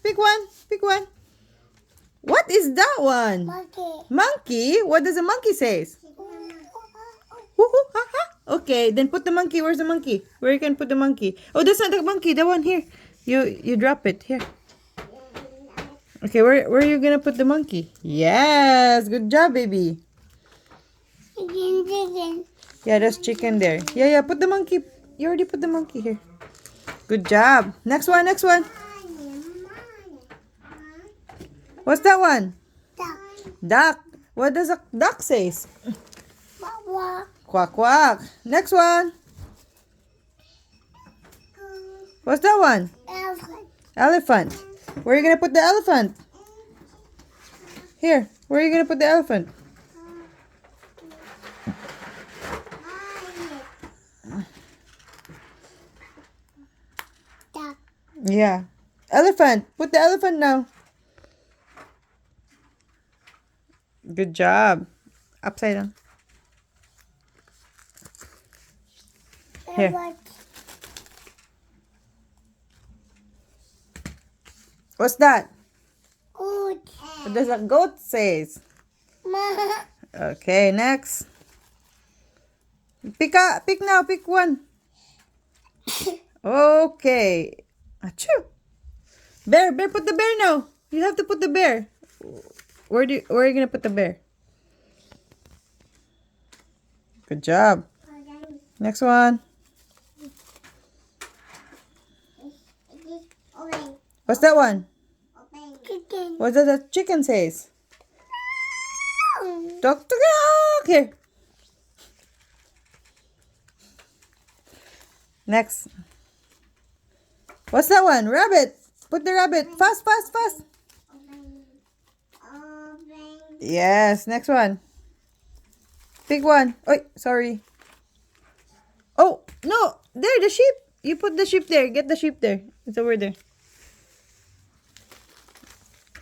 Pick one. Pick one. What is that one? Monkey. Monkey? What does a monkey say? Woohoo, ha, ha. Okay, then put the monkey. Where's the monkey? Where you can put the monkey? Oh, that's not the monkey. The one here. You drop it here. Okay, where are you gonna put the monkey? Yes, good job, baby. Chicken. Yeah, there's chicken there. Yeah. Put the monkey. You already put the monkey here. Good job. Next one. Next one. What's that one? Duck. Duck. What does a duck say? Baba. Quack quack. Next one. What's that one? Elephant. Elephant. Where are you gonna put the elephant? Here. Where are you gonna put the elephant? Duck. Yeah. Elephant. Put the elephant now. Good job. Upside down. Here. Elephant. What's that? Good. What does a goat says? Ma. Okay, next. Pick now. Pick one. Okay. Achoo. Bear. Put the bear now. You have to put the bear. Where are you gonna put the bear? Good job. Next one. What's that one? Chicken. What does the chicken says? Talk to here. Next. What's that one? Rabbit. Put the rabbit. Fast. Yes. Next one. Pick one. Oh, sorry. Oh, no. There, the sheep. You put the sheep there. Get the sheep there. It's over there.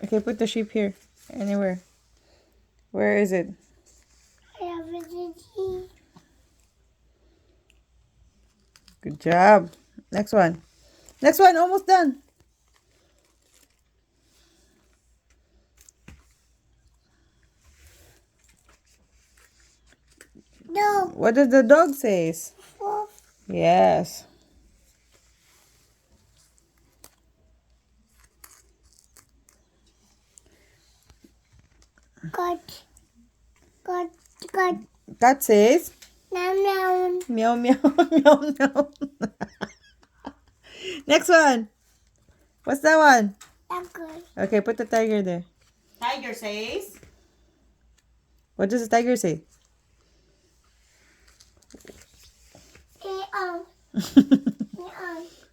Okay, put the sheep here. Anywhere. Where is it? Good job. Next one. Next one. Almost done. Dog. What does the dog say? Yes. Cut. Cat says Nom. meow meow meow meow. Next one. What's that one? Tiger. Okay, put the tiger there. Tiger says. What does the tiger say?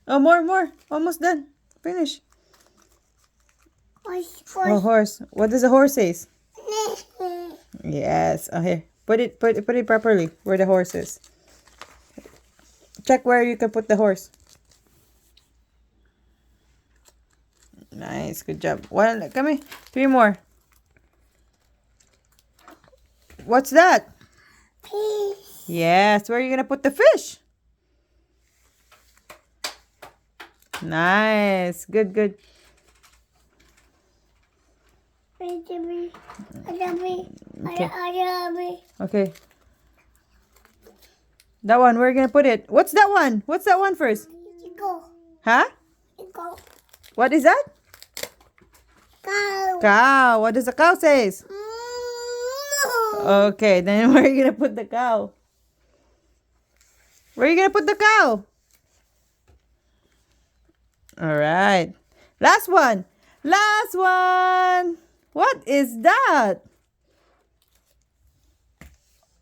Oh, more. Almost done. Finish. Oh, horse. What does the horse say? Yes. Oh, here. Put it properly where the horse is. Check where you can put the horse. Nice. Good job. One. Come here. 3 more. What's that? Fish. Yes. Where are you gonna put the fish? Nice. Good. Okay. That one, where are you gonna put it? What's that one? What's that one first? Go. Huh? Go. What is that? Cow. Cow. What does the cow says? Okay, then where are you gonna put the cow? Where are you gonna put the cow? Alright. Last one. What is that?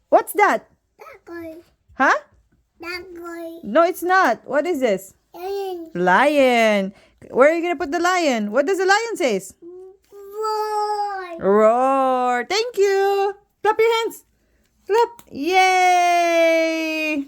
What's that? That guy. Huh? That guy. No, it's not. What is this? Lion. Where are you gonna put the lion? What does the lion say? Boy. Roar. Thank you. Clap your hands. Clap. Yay.